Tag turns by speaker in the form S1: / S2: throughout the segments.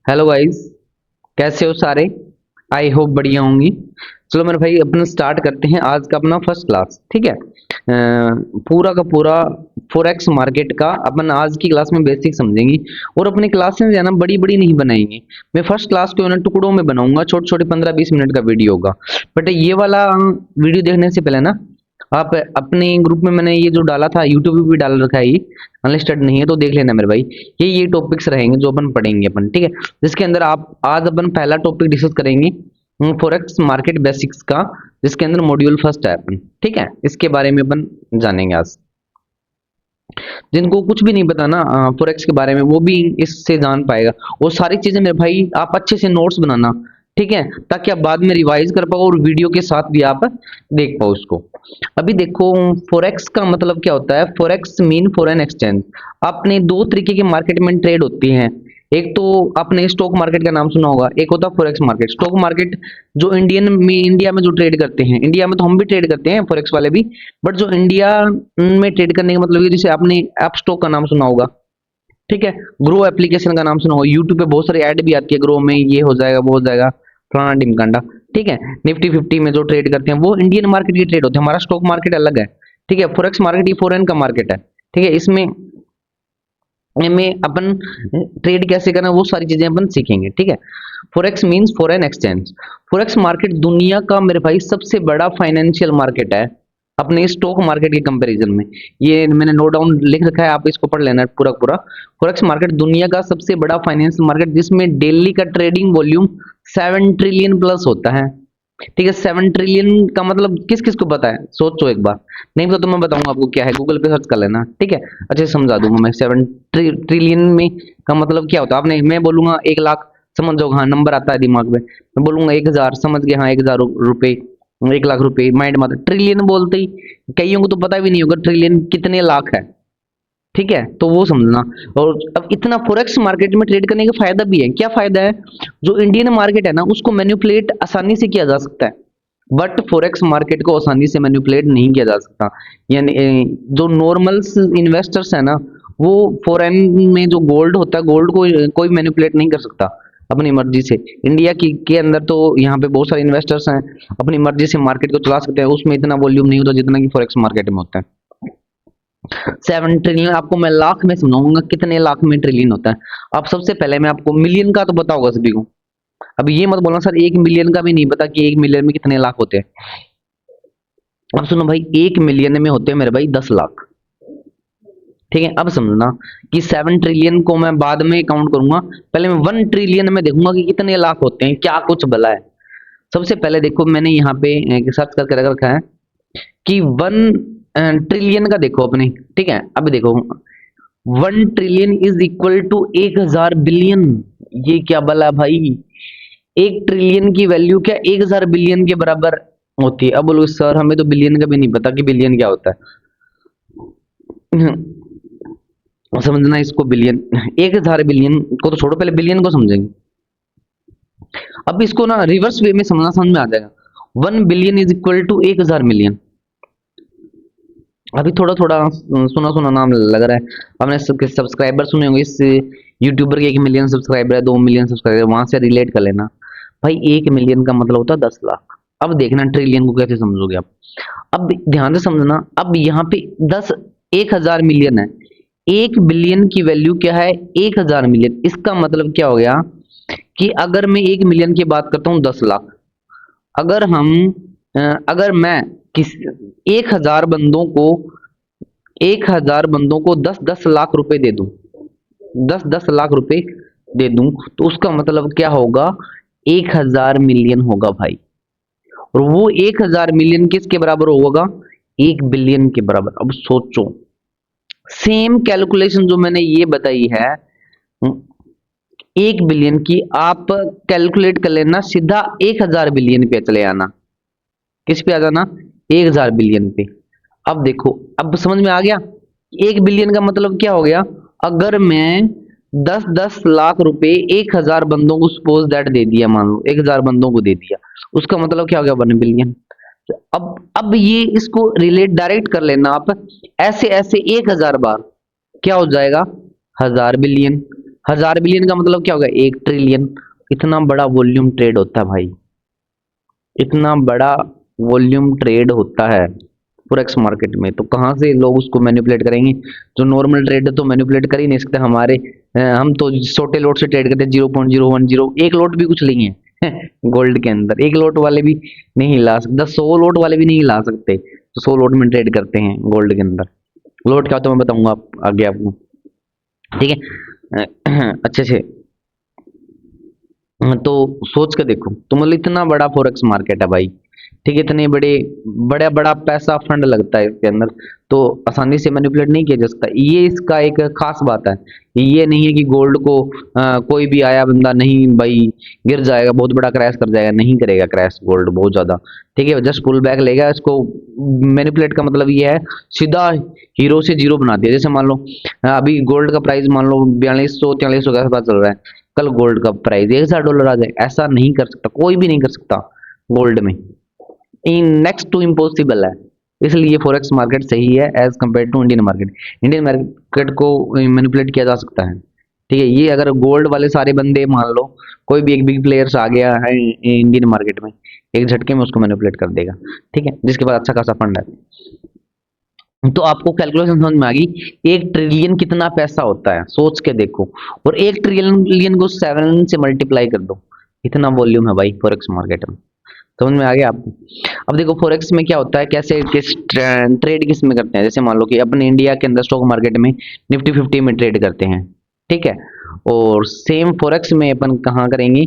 S1: Hello guys, कैसे हो सारे। आई होप बढ़िया होंगी। चलो मेरे भाई अपना स्टार्ट करते हैं आज का अपना फर्स्ट क्लास। ठीक है, पूरा का पूरा फॉरेक्स मार्केट का अपन आज की क्लास में बेसिक समझेंगे। और अपनी क्लासें जो है ना बड़ी बड़ी नहीं बनाएंगे। मैं फर्स्ट क्लास को है ना टुकड़ों में बनाऊंगा, छोटे छोटे 15-20 मिनट का वीडियो होगा। बट ये वाला वीडियो देखने से पहले ना आप अपने ग्रुप में मैंने ये जो डाला था यूट्यूब पे भी डाल रखा है, ये अनलिस्टेड नहीं है तो देख लेना मेरे भाई। ये टॉपिक्स रहेंगे जो अपन पढ़ेंगे अपन, ठीक है। जिसके अंदर आप आज अपन पहला टॉपिक डिस्कस करेंगे फॉरेक्स मार्केट बेसिक्स का, जिसके अंदर मॉड्यूल फर्स्ट है अपन, ठीक है। इसके बारे में अपन जानेंगे आज। जिनको कुछ भी नहीं पता ना फॉरेक्स के बारे में, वो भी इससे जान पाएगा। और सारी चीजें मेरे भाई आप अच्छे से नोट्स बनाना, ठीक है, ताकि आप बाद में रिवाइज कर पाओ और वीडियो के साथ भी आप देख पाओ उसको। अभी देखो, फॉरेक्स का मतलब क्या होता है। Forex mean foreign exchange. आपने दो तरीके के मार्केट में ट्रेड होती हैं। एक तो आपने स्टॉक मार्केट का नाम सुना होगा, एक होता है फॉरेक्स मार्केट। स्टॉक मार्केट जो इंडिया में जो ट्रेड करते हैं, इंडिया में तो हम भी ट्रेड करते हैं फॉरेक्स वाले भी। बट जो इंडिया में ट्रेड करने का मतलब ये, जैसे आपने ऐप स्टॉक का नाम सुना होगा, ठीक है। ग्रो एप्लीकेशन का नाम सुना होगा, यूट्यूब पे बहुत सारी ऐड भी आती है, ग्रो में ये हो जाएगा वो हो जाएगा फलाना ढिमकांडा, ठीक है। निफ्टी 50 में जो ट्रेड करते हैं वो इंडियन मार्केट की ट्रेड होते हैं, हमारा स्टॉक मार्केट अलग है, ठीक है। फॉरेक्स मार्केट ये फॉरेन का मार्केट है, ठीक है। इसमें में अपन ट्रेड कैसे करना है वो सारी चीजें अपन सीखेंगे, ठीक है। Forex means foreign exchange. Forex market दुनिया का मेरे भाई सबसे बड़ा फाइनेंशियल मार्केट है अपने स्टॉक मार्केट के कंपैरिजन में। ये मैंने नोट डाउन लिख रखा है, आप इसको पढ़ लेना पूरा पूरा। फॉरेक्स मार्केट दुनिया का सबसे बड़ा फाइनेंशियल मार्केट, जिसमें डेली का ट्रेडिंग वॉल्यूम 7 ट्रिलियन प्लस होता है, ठीक है। 7 ट्रिलियन का मतलब किस किस को पता है, सोचो एक बार। नहीं पता तो मैं बताऊंगा आपको क्या है, गूगल पे सर्च कर लेना, ठीक है। अच्छे से समझा दूंगा मैं। 7 ट्रिलियन में का मतलब क्या होता है। आपने, मैं बोलूंगा 1 लाख, समझ जाओ, हाँ नंबर आता है दिमाग में। मैं बोलूंगा 1,000, समझ गए, हाँ 1,000 रुपए, 1 लाख रुपए। माइंड मत, ट्रिलियन बोलते ही कईयों को तो पता भी नहीं होगा ट्रिलियन कितने लाख है, ठीक है। तो वो समझना। और अब इतना फॉरेक्स मार्केट में ट्रेड करने का फायदा भी है। क्या फायदा है, जो इंडियन मार्केट है ना उसको मैनिपुलेट आसानी से किया जा सकता है, बट फॉरेक्स मार्केट को आसानी से मैनिपुलेट नहीं किया जा सकता। यानी जो नॉर्मल इन्वेस्टर्स है ना, वो फॉरेन में जो गोल्ड होता है, गोल्ड को कोई मैनिपुलेट नहीं कर सकता अपनी मर्जी से। इंडिया की के अंदर तो यहाँ पे बहुत सारे इन्वेस्टर्स हैं, अपनी मर्जी से मार्केट को चला सकते हैं। उसमें इतना वॉल्यूम नहीं होता जितना कि फॉरेक्स मार्केट में होता है। 7 ट्रिलियन आपको मैं लाख में समझाऊंगा, कितने लाख में ट्रिलियन होता है। अब सबसे पहले मैं आपको मिलियन का तो पता होगा सभी को। अब ये मत बोलना सर 1 मिलियन का भी नहीं पता कि 1 मिलियन में कितने लाख होते हैं। अब सुनो भाई, 1 मिलियन में होते हैं मेरे भाई 10 लाख, ठीक है। अब समझना कि 7 ट्रिलियन को मैं बाद में काउंट करूंगा, पहले मैं 1 ट्रिलियन में देखूंगा कि कितने लाख होते हैं, क्या कुछ भला है। सबसे पहले देखो, मैंने यहाँ पे सर्च करके रख रखा है कि 1 ट्रिलियन का देखो अपने, ठीक है। अब देखो 1 trillion is equal to 1,000 billion. ये क्या भला भाई, 1 ट्रिलियन की वैल्यू क्या 1,000 बिलियन के बराबर होती है। अब बोलो सर हमें तो बिलियन का भी नहीं पता कि बिलियन क्या होता है। समझना इसको, बिलियन 1,000 बिलियन को तो छोड़ो, पहले बिलियन को समझेंगे। अब इसको ना रिवर्स वे में समझना, समझ में आ जाएगा। 1 billion is equal to 1,000 million. अभी थोड़ा थोड़ा सुना सुना नाम लग रहा है। हमने सब्सक्राइबर सुने होंगे इस यूट्यूबर के, 1 मिलियन सब्सक्राइबर है, 2 मिलियन सब्सक्राइबर, वहां से रिलेट कर लेना भाई। 1 मिलियन का मतलब होता है 10 लाख। अब देखना ट्रिलियन को कैसे समझोगे आप। अब ध्यान से समझना, अब यहाँ पे 1,000 मिलियन है, 1 बिलियन की वैल्यू क्या है 1,000 मिलियन। इसका मतलब क्या हो गया कि अगर मैं 1 मिलियन की बात करता हूँ 10 लाख, अगर हम अगर मैं किस 1,000 बंदों को 10-10 लाख रुपए दे दूं, 10-10 लाख रुपए दे दूं, तो उसका मतलब क्या होगा, 1,000 मिलियन होगा भाई। और वो 1,000 मिलियन किसके बराबर होगा, 1 बिलियन के बराबर। अब सोचो, सेम कैलकुलेशन जो मैंने ये बताई है 1 बिलियन की, आप कैलकुलेट कर लेना सीधा 1,000 बिलियन पे चले आना। किस पे आ जाना, 1,000 बिलियन पे। अब देखो, अब समझ में आ गया 1 बिलियन का मतलब क्या हो गया। अगर मैं 10-10 लाख रुपए 1,000 बंदों को सपोज दैट दे दिया, मान लो 1,000 बंदों को दे दिया, उसका मतलब क्या हो गया 1 बिलियन। अब ये इसको रिलेट डायरेक्ट कर लेना आप, ऐसे ऐसे 1,000 बार क्या हो जाएगा 1,000 बिलियन। 1000 बिलियन का मतलब क्या होगा, 1 ट्रिलियन। इतना बड़ा वॉल्यूम ट्रेड होता है भाई, इतना बड़ा वॉल्यूम ट्रेड होता है फॉरेक्स मार्केट में, तो कहाँ से लोग उसको मैनिपुलेट करेंगे। जो नॉर्मल ट्रेड तो मैनिपुलेट कर ही नहीं सकते हमारे। हम तो छोटे लॉट से ट्रेड करते हैं, 0.010, एक लॉट भी कुछ नहीं है गोल्ड के अंदर एक लॉट वाले भी नहीं हिला सकते, 100 लॉट वाले भी नहीं हिला सकते, तो 100 लॉट में ट्रेड करते हैं गोल्ड के अंदर। लॉट क्या होता है मैं बताऊंगा आगे आपको, ठीक है। अच्छे से तो सोच के देखो, तो मतलब इतना बड़ा फॉरेक्स मार्केट है भाई, ठीक है, इतने बड़े बड़ा बड़ा पैसा फंड लगता है इसके अंदर, तो आसानी से मैनिपुलेट नहीं किया जा सकता। ये इसका एक खास बात है, ये नहीं है कि गोल्ड को कोई भी आया बंदा नहीं भाई गिर जाएगा, बहुत बड़ा क्रैश कर जाएगा, नहीं करेगा क्रैश गोल्ड बहुत ज्यादा, ठीक है, जस्ट पुल बैक लेगा इसको। मैनिपुलेट का मतलब ये है सीधा हीरो से जीरो बना दिया। जैसे मान लो अभी गोल्ड का प्राइस मान लो 4200 4300 के आसपास चल रहा है, कल गोल्ड का प्राइस $1000 आ जाए, ऐसा नहीं कर सकता, कोई भी नहीं कर सकता गोल्ड में, इन नेक्स्ट टू इम्पॉसिबल है। इसलिए फॉरेक्स मार्केट सही है as compare to Indian market. Indian market को मैनिपुलेट किया जा सकता है, ठीक है, ये अगर गोल्ड वाले सारे बंदे मान लो कोई भी एक बिग प्लेयर्स आ गया है इंडियन मार्केट में, एक झटके में उसको मैनिपुलेट कर देगा, ठीक है, जिसके पास अच्छा खासा फंड है। तो आपको कैलकुलेशन समझ में आ गई, 1 ट्रिलियन कितना पैसा होता है सोच के देखो, और 1 ट्रिलियन को 7 से मल्टीप्लाई कर दो, इतना वॉल्यूम है भाई फॉरेक्स मार्केट में। समझ में आ गया आपको। अब देखो फॉरेक्स में क्या होता है, कैसे किस ट्रेड किस में करते हैं, जैसे मान लो कि अपने इंडिया के अंदर स्टॉक मार्केट में निफ्टी 50 में ट्रेड करते हैं, ठीक है, और सेम फॉरेक्स में अपन कहाँ करेंगे,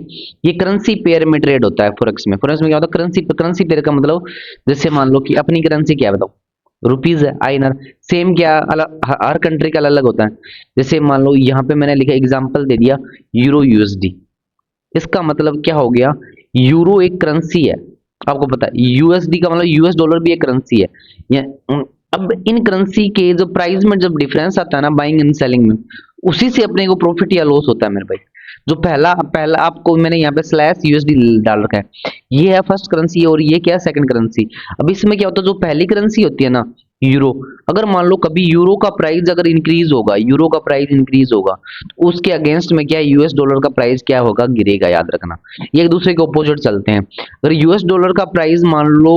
S1: ये करेंसी पेयर में ट्रेड होता है फॉरेक्स में। फॉरेक्स में क्या होता है, करेंसी करेंसी पेयर का मतलब, जैसे मान लो कि अपनी करेंसी क्या है बताओ, रुपीज है, आईएनआर। सेम क्या अलग, हर कंट्री का अलग अलग होता है। जैसे मान लो यहाँ पे मैंने लिखा एग्जांपल दे दिया यूरो यूएसडी, इसका मतलब क्या हो गया, यूरो एक करेंसी है, आपको पता है यूएसडी का मतलब यूएस डॉलर भी एक करेंसी है। ये अब इन करेंसी के जो प्राइस में जब डिफरेंस आता है ना बाइंग एंड सेलिंग में, उसी से अपने को प्रॉफिट या लॉस होता है मेरे भाई। जो पहला पहला आपको मैंने यहाँ पे स्लैश यूएसडी डाल रखा है, ये है फर्स्ट करेंसी और ये क्या है सेकंड करेंसी। अब इसमें क्या होता है, जो पहली करेंसी होती है ना यूरो, अगर मान लो कभी यूरो का प्राइस अगर इंक्रीज होगा, यूरो का प्राइस इंक्रीज होगा, तो उसके अगेंस्ट में क्या है यूएस डॉलर का प्राइस क्या होगा, गिरेगा, याद रखना, ये एक दूसरे के ऑपोजिट चलते हैं। अगर यूएस डॉलर का प्राइस मान लो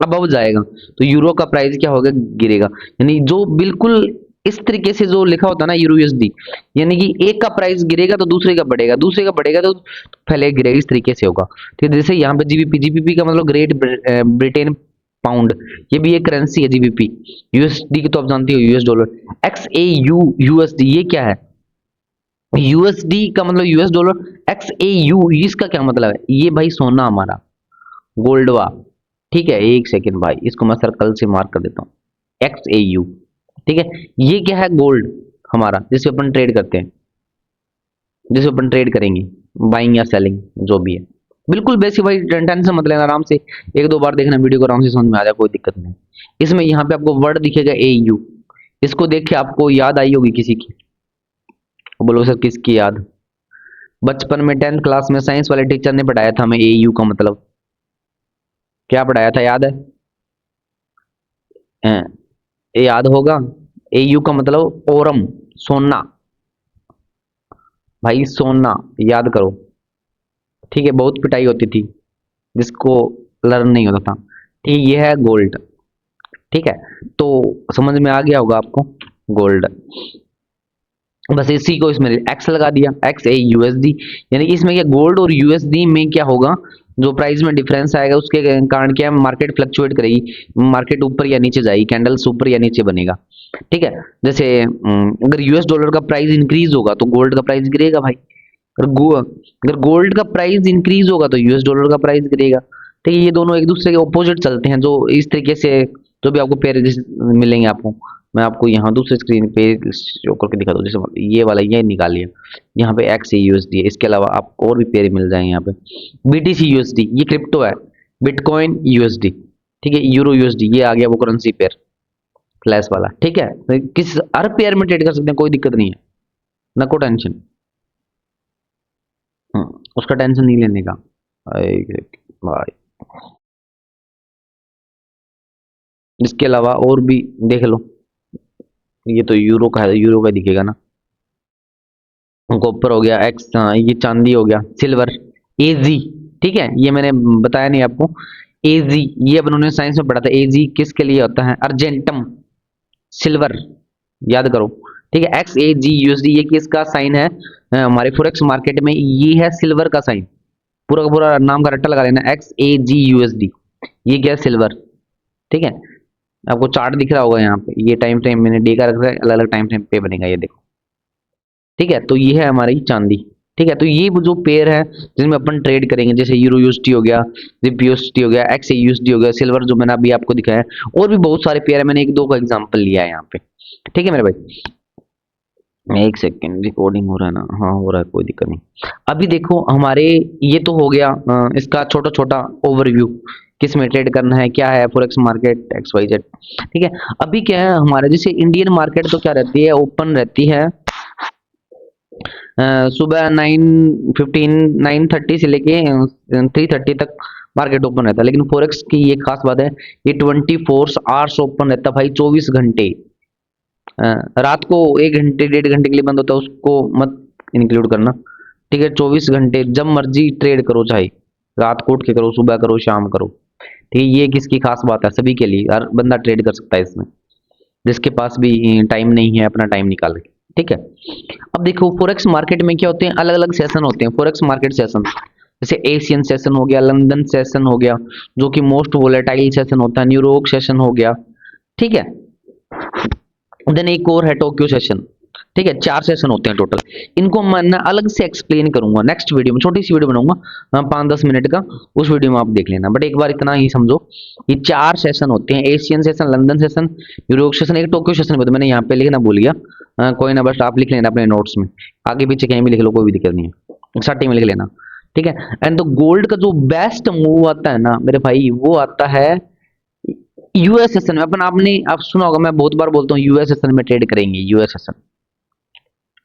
S1: अबव जाएगा, तो यूरो का प्राइस क्या होगा, गिरेगा। यानी जो बिल्कुल इस तरीके से जो लिखा होता है ना यूरो यूएसडी, यानी कि एक का प्राइस गिरेगा तो दूसरे का बढ़ेगा, दूसरे का बढ़ेगा तो पहले गिरेगा, इस तरीके से होगा। ठीक है, जैसे यहाँ पे जीबीपी, जीबीपी का मतलब ग्रेट ब्रिटेन पाउंड, ये भी एक करेंसी है जीबीपी। यूएसडी की तो आप जानते हो US dollar. X A you USD ये क्या है, यूएसडी का मतलब US dollar, x A you इसका क्या मतलब है, ये भाई सोना हमारा गोल्डवा, ठीक है, एक सेकेंड भाई इसको मैं सर्कल से मार्क कर देता हूँ, एक्स ए यू, ठीक है, ये क्या है, गोल्ड हमारा, जिससे अपन ट्रेड करते हैं, जिससे अपन ट्रेड करेंगे, बाइंग या सेलिंग जो भी है। बिल्कुल बेसिक भाई, टेंशन मत लेना, आराम से एक दो बार देखना वीडियो को, आराम से समझ में आ जाए, कोई दिक्कत नहीं। इसमें यहाँ पे आपको वर्ड दिखेगा ए यू, इसको देख के आपको याद आई होगी किसी की, बोलो सर किसकी याद, बचपन में 10th क्लास में साइंस वाले टीचर ने पढ़ाया था हमें ए यू का मतलब, क्या पढ़ाया था याद है, हैं, ये याद होगा, एयू का मतलब ओरम, सोना, भाई सोना, याद करो, ठीक है, बहुत पिटाई होती थी जिसको लर्न नहीं होता था, ठीक, ये है गोल्ड, ठीक है, तो समझ में आ गया होगा आपको गोल्ड। बस इसी को इसमें एक्स लगा दिया, एक्स ए यूएसडी, यानी कि इसमें क्या गोल्ड और यूएसडी में क्या होगा, जो प्राइस में डिफरेंस आएगा उसके कारण क्या मार्केट फ्लक्चुएट करेगी, मार्केट ऊपर या नीचे जाएगी, कैंडल्स ऊपर या नीचे बनेगा, ठीक है। जैसे अगर यूएस डॉलर का प्राइस इंक्रीज होगा तो गोल्ड का प्राइस गिरेगा भाई, अगर गोल्ड का प्राइस इंक्रीज होगा तो यूएस डॉलर का प्राइस गिरेगा, ठीक है, ये दोनों एक दूसरे के ऑपोजिट चलते हैं। जो इस तरीके से जो भी आपको पेयर मिलेंगे आपको, मैं आपको यहाँ दूसरे स्क्रीन पे शो करके दिखा दूँ, जैसे ये वाला ये निकाल लिया, यहाँ पे एक्स यूएसडी है, इसके अलावा आपको और भी पेयर मिल जाएंगे यहाँ पे, बीटीसी यूएसडी ये क्रिप्टो है, बिटकॉइन यूएसडी, ठीक है, यूरो यूएसडी ये आ गया वो करेंसी पेयर फ्लैश वाला, ठीक है, तो किस हर पेयर में ट्रेड कर सकते हैं, कोई दिक्कत नहीं है, ना को टेंशन, उसका टेंशन नहीं लेने का भाई। इसके अलावा और भी देख लो, ये तो यूरो का है, यूरो का दिखेगा ना, कॉपर हो गया, एक्स ये चांदी हो गया, सिल्वर, एजी, ठीक है, ये मैंने बताया नहीं आपको, एजी ये अपन ने साइंस में पढ़ा था, एजी किसके लिए होता है, अर्जेंटम, सिल्वर, याद करो, ठीक है, एक्स ए जी यूएसडी ये किसका साइन है, हमारे फॉरेक्स मार्केट में ये है सिल्वर का साइन, पूरा का पूरा नाम का रट्टा लगा लेना, एक्स ए जी यूएसडी, ये क्या है, सिल्वर, ठीक है, आपको चार्ट दिख रहा होगा यहाँ पे, ये टाइम फ्रेम मैंने डे का रखा है, अलग अलग टाइम फ्रेम पे बनेगा, ये देखो, ठीक है, तो ये है हमारी चांदी, ठीक है, तो ये वो जो पेयर है जिसमें अपन ट्रेड करेंगे, जैसे यूरो यूएसडी हो गया, जिप यूएसडी हो गया, एक्स यूएसडी हो गया, सिल्वर जो मैंने अभी आपको दिखाया है, और भी बहुत सारे पेयर है, मैंने एक दो का एग्जांपल लिया है यहाँ पे, ठीक है मेरे भाई, एक सेकेंड रिकॉर्डिंग हो रहा है ना, हाँ हो रहा है, कोई दिक्कत नहीं। अभी देखो हमारे ये तो हो गया इसका छोटा छोटा ओवरव्यू, किस में ट्रेड करना है, क्या है forex market X Y Z, ठीक है। अभी क्या है हमारे जैसे इंडियन मार्केट तो क्या रहती है, ओपन रहती है सुबह 9:15 9:30 से लेके 3:30 तक मार्केट ओपन रहता है, लेकिन फॉरेक्स की ये खास बात है, ये 24 आवर्स ओपन रहता है भाई, 24 घंटे। रात को 1 घंटे 1.5 घंटे के लिए बंद होता है, उसको मत इंक्लूड करना, ठीक है, 24 घंटे जब मर्जी ट्रेड करो, चाहे रात को उठ के करो, सुबह करो, शाम करो, ठीक है, ये किसकी खास बात है, सभी के लिए, हर बंदा ट्रेड कर सकता है इसमें, जिसके पास भी टाइम नहीं है अपना टाइम निकाल के, ठीक है। अब देखो फॉरेक्स मार्केट में क्या होते हैं, अलग अलग सेशन होते हैं फॉरेक्स मार्केट सेशन, जैसे एशियन सेशन हो गया, लंदन सेशन हो गया, जो कि मोस्ट वोलेटाइल सेशन होता है, न्यूयॉर्क सेशन हो गया, ठीक है, देन एक और है टोक्यो सेशन, ठीक है, 4 सेशन होते हैं टोटल। इनको मैं ना अलग से एक्सप्लेन करूंगा नेक्स्ट वीडियो में, छोटी सी वीडियो बनाऊंगा 5-10 मिनट का, उस वीडियो में आप देख लेना, बट एक बार इतना ही समझो, ये 4 सेशन होते हैं, Asian session, London session, Europe session, एक टोक्यो सेशन भी होता है, मैंने यहाँ पे लिखना भूल गया, कोई ना, बस आप लिख लेना अपने नोट्स में, आगे पीछे कहीं भी लिख लो, कोई भी दिक्कत नहीं है, स्टार्टिंग में लिख लेना, ठीक है। एंड तो गोल्ड का जो बेस्ट मूव आता है ना मेरे भाई, वो आता है यूएस सेशन में, अपन आपने आप सुना होगा, मैं बहुत बार बोलता हूँ यूएस सेशन में ट्रेड करेंगे, यूएस सेशन,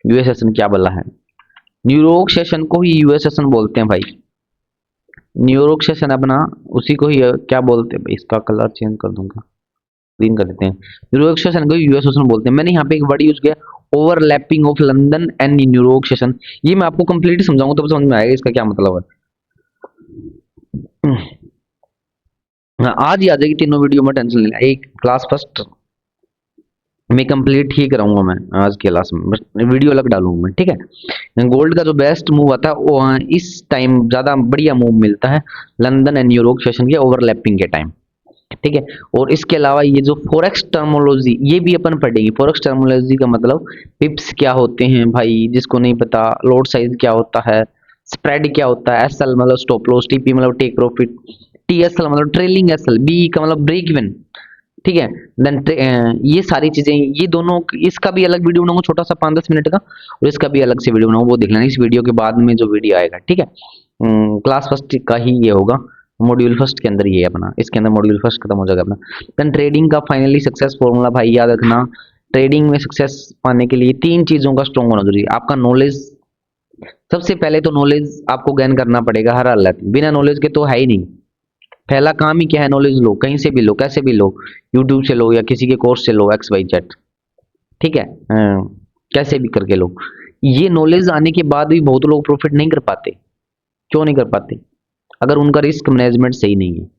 S1: यूएस सेशन क्या बोला है, न्यूयॉर्क सेशन को ही यूएस सेशन बोलते हैं भाई, न्यूयॉर्क सेशन अपना उसी को ही क्या बोलते हैं भाई, इसका कलर चेंज कर दूंगा, ग्रीन कर देते हैं, न्यूयॉर्क सेशन को यूएस सेशन बोलते हैं। मैंने यहाँ पे एक वर्ड यूज किया, overlapping of London and New York session, ये मैं आपको कंप्लीट समझाऊंगा तब समझ में आएगा इसका क्या मतलब है। आज ही आ जाएगी तीनों वीडियो में, टेंशन नहीं लेना, एक क्लास फर्स्ट मैं कंप्लीट ही कराऊंगा मैं आज के क्लास में, बस वीडियो अलग डालूंगा मैं, ठीक है। गोल्ड का जो बेस्ट मूव आता है वो इस टाइम ज्यादा बढ़िया मूव मिलता है लंदन एंड न्यूयॉर्क सेशन के ओवरलैपिंग के टाइम, ठीक है। और इसके अलावा ये जो फॉरेक्स टर्मोलॉजी ये भी अपन पढ़ेंगे, फॉरेक्स टर्मोलॉजी का मतलब पिप्स क्या होते हैं भाई, जिसको नहीं पता, लॉट साइज क्या होता है, स्प्रेड क्या होता है, एसएल मतलब स्टॉप लॉस, टीपी मतलब टेक प्रॉफिट, टीएसएल मतलब ट्रेलिंग एसएल, बी का मतलब ब्रेक इवन, ठीक है। देन ये सारी चीजें, ये दोनों, इसका भी अलग वीडियो बनाऊंगा छोटा सा 5-10 मिनट का, और इसका भी अलग से वीडियो बनाऊंगा, वो देख लेना इस वीडियो के बाद में जो वीडियो आएगा, ठीक है। क्लास फर्स्ट का ही ये होगा, मॉड्यूल फर्स्ट के अंदर ये है अपना, इसके अंदर मॉड्यूल फर्स्ट खत्म हो जाएगा अपना। देन ट्रेडिंग का फाइनली सक्सेस फॉर्मूला भाई याद रखना, ट्रेडिंग में सक्सेस पाने के लिए 3 चीजों का स्ट्रॉन्ग होना जरूरी है, आपका नॉलेज, सबसे पहले तो नॉलेज आपको गेन करना पड़ेगा हर हालत में, बिना नॉलेज के तो है ही नहीं, पहला काम ही क्या है, नॉलेज लो, कहीं से भी लो, कैसे भी लो, यूट्यूब से लो या किसी के कोर्स से लो, एक्स वाई जेड, ठीक है, कैसे भी करके लो। ये नॉलेज आने के बाद भी बहुत लोग प्रॉफिट नहीं कर पाते, क्यों नहीं कर पाते, अगर उनका रिस्क मैनेजमेंट सही नहीं है।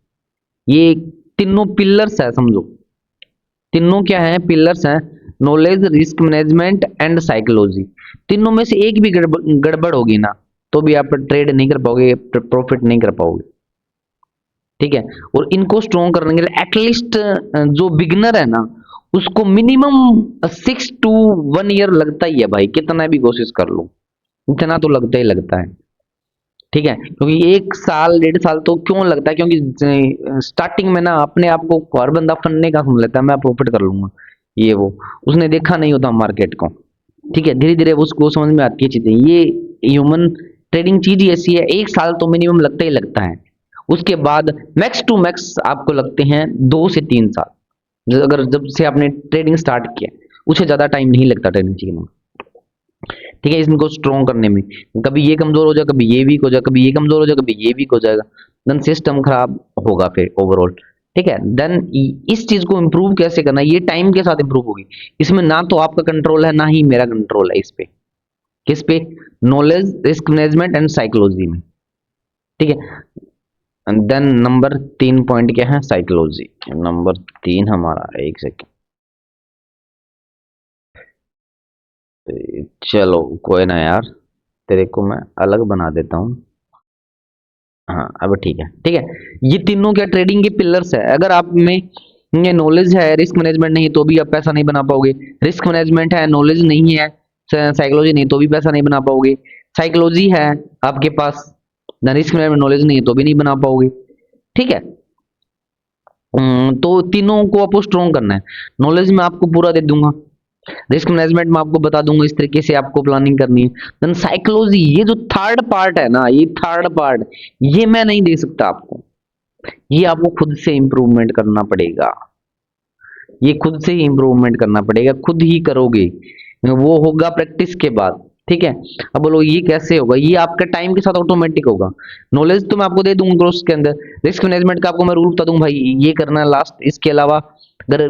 S1: ये तीनों पिलर्स है, समझो तीनों क्या है, पिलर्स हैं, knowledge, risk management and psychology, तीनों में से एक भी गड़बड़ होगी ना तो भी आप ट्रेड नहीं कर पाओगे, प्रॉफिट नहीं कर पाओगे, ठीक है। और इनको स्ट्रॉन्ग करने के लिए एटलीस्ट जो बिगनर है ना उसको मिनिमम 6 to 1 ईयर लगता ही है भाई, कितना भी कोशिश कर लो इतना तो लगता ही लगता है, ठीक है। क्योंकि 1 साल 1.5 साल तो क्यों लगता है, क्योंकि स्टार्टिंग में ना अपने आप को हर बंदा फंडने का समझ लेता है, मैं प्रॉफिट कर लूंगा, ये वो उसने देखा नहीं होता मार्केट को, ठीक है। धीरे धीरे उसको समझ में आती है चीजें, ये ह्यूमन ट्रेडिंग चीज ही ऐसी है, 1 साल तो मिनिमम लगता ही लगता है, उसके बाद मैक्स टू मैक्स आपको लगते हैं 2 से 3 साल, अगर जब से आपने ट्रेडिंग स्टार्ट किया उससे ज्यादा टाइम नहीं लगता ट्रेडिंग सीखने में, ठीक है। इनको स्ट्रॉन्ग करने में कभी ये कमजोर हो जाए, कभी ये वीक हो जाए, कभी ये कमजोर हो जाए, कभी ये वीक हो जाएगा, देन सिस्टम खराब होगा फिर ओवरऑल, ठीक है। देन इस चीज को इंप्रूव कैसे करना, ये टाइम के साथ इंप्रूव होगी, इसमें ना तो आपका कंट्रोल है ना ही मेरा कंट्रोल है इस पे, किस पे? Knowledge, risk management and psychology में, ठीक है। देन नंबर 3 पॉइंट क्या है? साइकोलॉजी। नंबर 3 हमारा, एक सेकेंड, चलो कोई ना यार, तेरे को मैं अलग बना देता हूँ। हाँ अब ठीक है, ठीक है। ये तीनों क्या ट्रेडिंग के पिलर्स है। अगर आप में ये नॉलेज है, रिस्क मैनेजमेंट नहीं, तो भी आप पैसा नहीं बना पाओगे। रिस्क मैनेजमेंट है, नॉलेज नहीं है, साइकोलॉजी नहीं, तो भी पैसा नहीं बना पाओगे। साइकोलॉजी है आपके पास, ना रिस्क मैनेजमेंट, नॉलेज नहीं है, तो भी नहीं बना पाओगे, ठीक है। तो तीनों को आपको स्ट्रॉन्ग करना है। नॉलेज मैं आपको पूरा दे दूंगा, रिस्क मैनेजमेंट में आपको बता दूंगा इस तरीके से आपको प्लानिंग करनी है। देन साइकोलॉजी, ये जो थर्ड पार्ट है ना, ये थर्ड पार्ट, ये मैं नहीं दे सकता आपको, ये आपको खुद से इंप्रूवमेंट करना पड़ेगा। ये खुद से ही इंप्रूवमेंट करना पड़ेगा, खुद ही करोगे, वो होगा प्रैक्टिस के बाद, ठीक है। अब बोलो ये कैसे होगा? ये आपका टाइम के साथ ऑटोमेटिक होगा। नॉलेज तो मैं आपको दे दूंगा कोर्स के अंदर, रिस्क मैनेजमेंट का आपको मैं रूल बता दूंगा, भाई ये करना है लास्ट, इसके अलावा अगर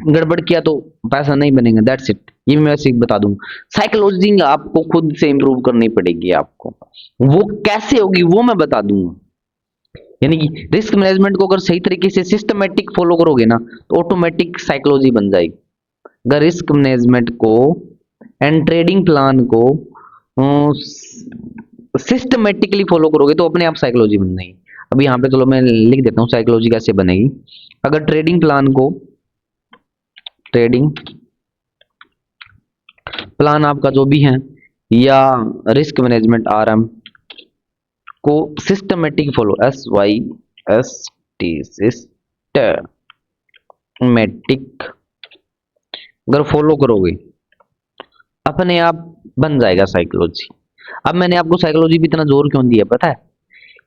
S1: गड़बड़ किया तो पैसा नहीं बनेगा, दैट्स इट, ये भी मैं सीख बता दूंगा। साइकोलॉजी आपको खुद से इंप्रूव करनी पड़ेगी आपको, वो कैसे होगी वो मैं बता दूंगा। यानी कि रिस्क मैनेजमेंट को अगर सही तरीके से सिस्टमेटिक फॉलो करोगे ना, तो ऑटोमेटिक साइकोलॉजी बन जाएगी। अगर रिस्क मैनेजमेंट को एंड ट्रेडिंग प्लान को सिस्टमेटिकली फॉलो करोगे तो अपने आप साइकोलॉजी बन जाएगी। अब यहाँ पे चलो मैं लिख देता हूँ साइकोलॉजी कैसे बनेगी। अगर ट्रेडिंग प्लान को, ट्रेडिंग प्लान आपका जो भी है, या रिस्क मैनेजमेंट आरएम को सिस्टमेटिक फॉलो, SYST सिस्टमेटिक अगर फॉलो करोगे, अपने आप बन जाएगा साइकोलॉजी। अब मैंने आपको साइकोलॉजी पे इतना जोर क्यों दिया पता है?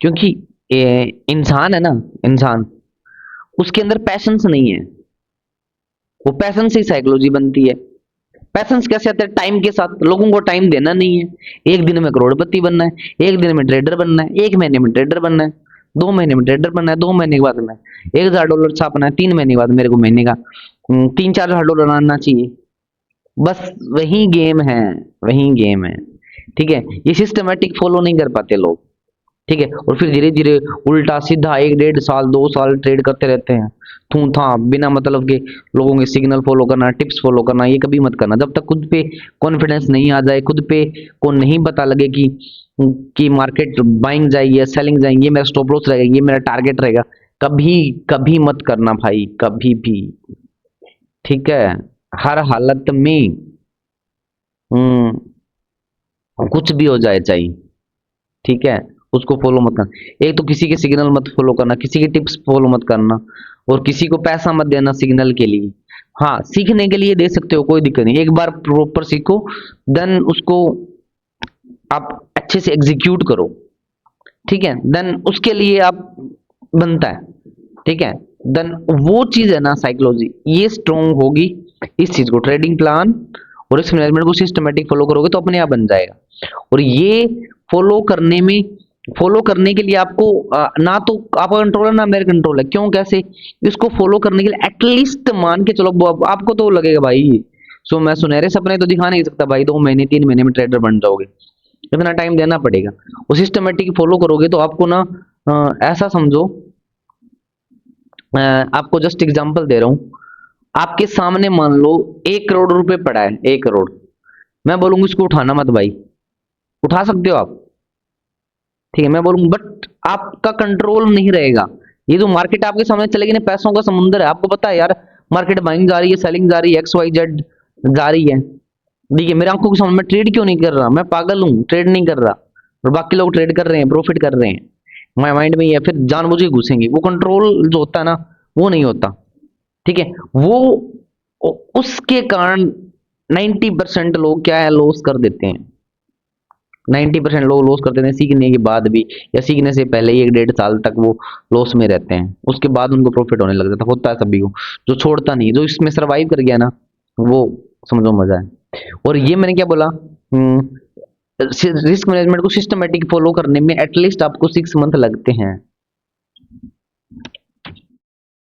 S1: क्योंकि इंसान है ना, इंसान, उसके अंदर पैशंस नहीं है, वो पैशन से ही साइकोलॉजी बनती है। पैशंस कैसे आते हैं? टाइम के साथ। लोगों को टाइम देना नहीं है। एक दिन में करोड़पति बनना है, एक दिन में ट्रेडर बनना है, एक महीने में ट्रेडर बनना है, 2 महीने में ट्रेडर बनना है, 2 महीने के बाद में $1,000 छापना है, 3 महीने के बाद मेरे को महीने का 3-4 हज़ार डॉलर आना चाहिए। बस वही गेम है, वही गेम है, ठीक है। ये सिस्टमेटिक फॉलो नहीं कर पाते लोग, ठीक है। और फिर धीरे धीरे उल्टा सीधा 1-1.5 साल 2 साल ट्रेड करते रहते हैं, थू था बिना मतलब के। लोगों के सिग्नल फॉलो करना, टिप्स फॉलो करना, ये कभी मत करना जब तक खुद पे कॉन्फिडेंस नहीं आ जाए, खुद पे को नहीं पता लगे कि मार्केट बाइंग जाएगी या सेलिंग जाएगी, ये मेरा स्टॉप लॉस रहेगा, ये मेरा टारगेट रहेगा। कभी कभी मत करना भाई, कभी भी, ठीक है। हर हालत में कुछ भी हो जाए चाहिए, ठीक है, उसको फॉलो मत करना। एक तो किसी के सिग्नल मत फॉलो करना, किसी के टिप्स फॉलो मत करना, और किसी को पैसा मत देना सिग्नल के लिए। हाँ सीखने के लिए दे सकते हो, कोई दिक्कत नहीं, एक बार प्रॉपर सीखो, देन उसको आप अच्छे से एग्जीक्यूट करो, ठीक है। देन उसके लिए आप बनता है, ठीक है। देन वो चीज है ना साइकोलॉजी, ये स्ट्रोंग होगी इस चीज को, ट्रेडिंग प्लान और रिस्क मैनेजमेंट को सिस्टमेटिक फॉलो करोगे तो अपने आप बन जाएगा। और ये फॉलो करने में, फॉलो करने के लिए आपको ना तो आपका कंट्रोल है ना मेरा कंट्रोल है। क्यों, कैसे? इसको फॉलो करने के लिए एटलीस्ट मान के चलो, आपको तो लगेगा भाई सो मैं सुनहरे सपने तो दिखा नहीं सकता भाई, 2 महीने 3 महीने में ट्रेडर बन जाओगे, इतना टाइम देना पड़ेगा। और सिस्टमेटिक फॉलो करोगे तो आपको ना ऐसा समझो, आपको जस्ट एग्जांपल दे रहा हूं, आपके सामने मान लो 1 करोड़ रुपए पड़ा है, 1 करोड़, मैं बोलूंगा इसको उठाना मत भाई, उठा सकते हो आप, ठीक है, मैं बोलूंगा, बट आपका कंट्रोल नहीं रहेगा। ये जो मार्केट आपके सामने चलेगी ना, पैसों का समुंदर है, आपको पता है यार, मार्केट बाइंग जा रही है, सेलिंग जा रही है, XYZ जा रही है, देखिए मेरे आंखों के सामने, मैं ट्रेड क्यों नहीं कर रहा? मैं पागल हूँ, ट्रेड नहीं कर रहा, और बाकी लोग ट्रेड कर रहे हैं, प्रॉफिट कर रहे हैं, माय माइंड में ये है, फिर जानबूझ के घुसेंगे, वो कंट्रोल जो होता है ना, वो नहीं होता, ठीक है। वो उसके कारण 90% लोग क्या है, लॉस कर देते हैं। 90% लोग लॉस कर देते हैं सीखने के बाद भी, या सीखने से पहले ही 1-1.5 साल तक वो लॉस में रहते हैं, उसके बाद उनको प्रॉफिट होने लग जाता है। होता है सभी को, जो छोड़ता नहीं, जो इसमें सर्वाइव कर गया ना, वो समझो मजा है। और ये मैंने क्या बोला, रिस्क मैनेजमेंट को सिस्टमेटिक फॉलो करने में एटलीस्ट आपको 6 मंथ लगते हैं,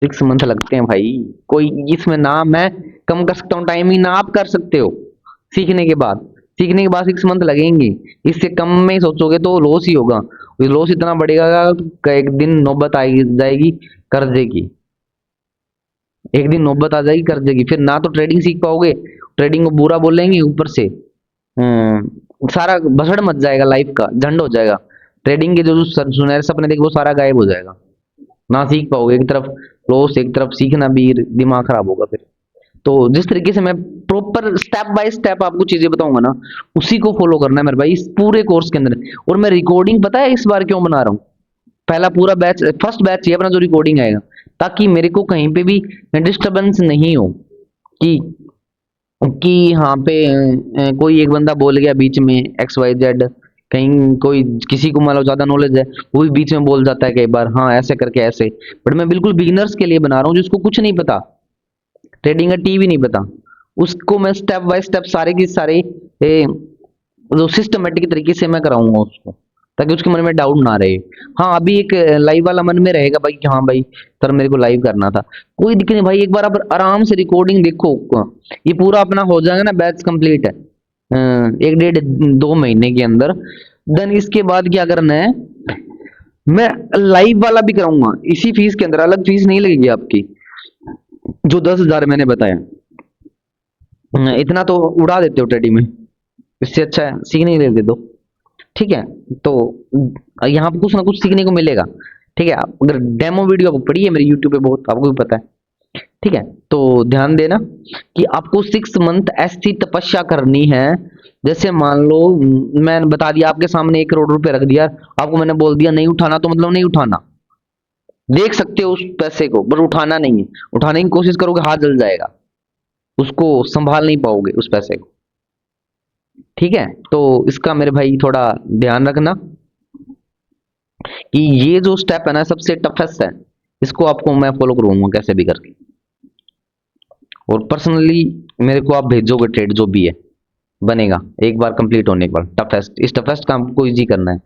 S1: 6 मंथ लगते हैं भाई। कोई इसमें ना मैं कम कर सकता हूँ टाइमिंग, ना आप कर सकते हो सीखने के बाद, सीखने के बाद 6 मंथ लगेंगे, इससे कम में सोचोगे तो लॉस ही होगा। लॉस इतना बढ़ेगा कि एक दिन नौबत आई जाएगी कर्जे की, एक दिन नौबत आ जाएगी कर्जे की, फिर ना तो ट्रेडिंग सीख पाओगे, ट्रेडिंग को बुरा बोलेंगे, ऊपर से सारा भसड़ मच जाएगा, लाइफ का झंड हो जाएगा, ट्रेडिंग के जो सुनहरे सपने देखे वो सारा गायब हो जाएगा, ना सीख पाओगे। एक तरफ लॉस, एक तरफ सीखना भी, दिमाग खराब होगा फिर। तो जिस तरीके से मैं प्रॉपर स्टेप बाय स्टेप आपको चीजें बताऊंगा ना, उसी को फॉलो करना है मेरे भाई इस पूरे कोर्स के अंदर। और मैं रिकॉर्डिंग पता है इस बार क्यों बना रहा हूँ, पहला पूरा बैच, फर्स्ट बैच ये अपना जो रिकॉर्डिंग आएगा, ताकि मेरे को कहीं पे भी डिस्टरबेंस नहीं हो कि हाँ पे कोई एक बंदा बोल गया बीच में एक्स वाई जेड, कहीं कोई किसी को मान लो ज्यादा नॉलेज है वो भी बीच में बोल जाता है कई बार, हाँ ऐसे करके ऐसे। बट मैं बिल्कुल बिगिनर्स के लिए बना रहा हूँ, जिसको कुछ नहीं पता, ट्रेडिंग का टी भी नहीं पता, उसको मैं स्टेप बाय स्टेप सारे की सारे जो सिस्टमेटिक तरीके से मैं कराऊंगा उसको, ताकि उसके मन में डाउट ना रहे। हाँ अभी एक लाइव वाला मन में रहेगा भाई कि हाँ भाई सर मेरे को लाइव करना था, कोई दिक्कत नहीं भाई, एक बार आप आराम से रिकॉर्डिंग देखो, ये पूरा अपना हो जाएगा ना बैच कंप्लीट है 1 डेढ़ 2 महीने के अंदर। देन इसके बाद क्या करना है, मैं लाइव वाला भी कराऊंगा इसी फीस के अंदर, अलग फीस नहीं लगेगी आपकी, जो 10,000 मैंने बताया। इतना तो उड़ा देते हो ट्रेडिंग में, इससे अच्छा है सीखने ही दे दो, ठीक है। तो यहाँ पे कुछ ना कुछ सीखने को मिलेगा, ठीक है। आप अगर डेमो वीडियो आपको पड़ी है मेरे यूट्यूब पे बहुत, आपको भी पता है, ठीक है। तो ध्यान देना कि आपको 6 मंथ ऐसी तपस्या करनी है, जैसे मान लो मैंने बता दिया आपके सामने 1 करोड़ रुपए रख दिया, आपको मैंने बोल दिया नहीं उठाना, तो मतलब नहीं उठाना, देख सकते हो उस पैसे को पर उठाना नहीं है, उठाने की कोशिश करोगे हाथ जल जाएगा, उसको संभाल नहीं पाओगे उस पैसे को, ठीक है। तो इसका मेरे भाई थोड़ा ध्यान रखना कि ये जो स्टेप है ना सबसे टफेस्ट है, इसको आपको मैं फॉलो करूंगा कैसे भी करके, और पर्सनली मेरे को आप भेजोगे ट्रेड जो भी है बनेगा एक बार कंप्लीट होने के बाद, टफेस्ट इस टफेस्ट काम को इजी करना है।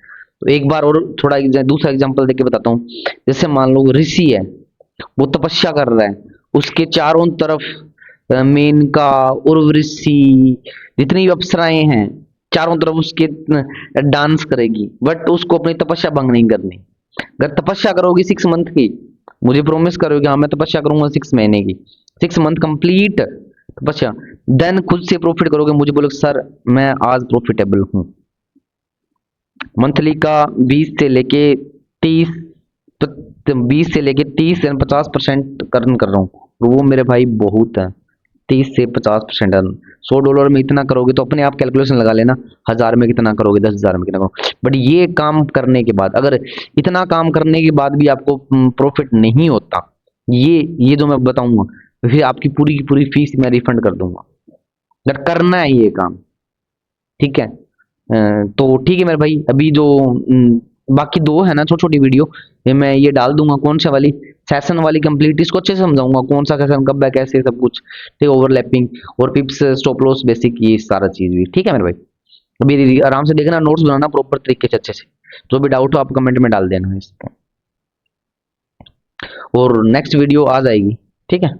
S1: तो एक बार और थोड़ा दूसरा एग्जांपल देके बताता हूँ, जैसे मान लो ऋषि है, वो तपस्या कर रहा है, उसके चारों तरफ मेनका, उर्वशी, जितनी भी अप्सराएं हैं चारों तरफ उसके डांस करेगी, बट उसको अपनी तपस्या भंग नहीं करनी। अगर तपस्या करोगी 6 मंथ की, मुझे प्रॉमिस करोगे हाँ मैं तपस्या करूंगा 6 महीने की, 6 मंथ कंप्लीट तपस्या, देन खुद से प्रॉफिट करोगे, मुझे बोलोगे सर मैं आज प्रॉफिटेबल हूँ। मंथली का 30 20 से लेके 30 से 50% अर्न कर रहा हूँ, वो मेरे भाई बहुत है। 30 से 50% अर्न, $100 में इतना करोगे तो अपने आप कैलकुलेशन लगा लेना, 1000 में कितना करोगे, 10,000 में कितना करोगे। बट ये काम करने के बाद, अगर इतना काम करने के बाद भी आपको प्रॉफिट नहीं होता, ये जो मैं बताऊंगा, फिर आपकी पूरी की पूरी फीस मैं रिफंड कर दूंगा, अगर करना है ये काम, ठीक है। तो ठीक है मेरे भाई, अभी जो बाकी दो है ना छोटी छोटी वीडियो, ये मैं ये डाल दूंगा, कौन सा वाली सेशन वाली कंप्लीट, इसको अच्छे से समझाऊंगा कौन सा सेशन कब है कैसे सब कुछ, ठीक, ओवरलैपिंग और पिप्स स्टॉप लॉस बेसिक, ये सारा चीज भी, ठीक है मेरे भाई। अभी आराम से देखना, नोट्स बनाना प्रॉपर तरीके से अच्छे से, जो भी डाउट हो आप कमेंट में डाल देना इस पे, और नेक्स्ट वीडियो आ जाएगी, ठीक है।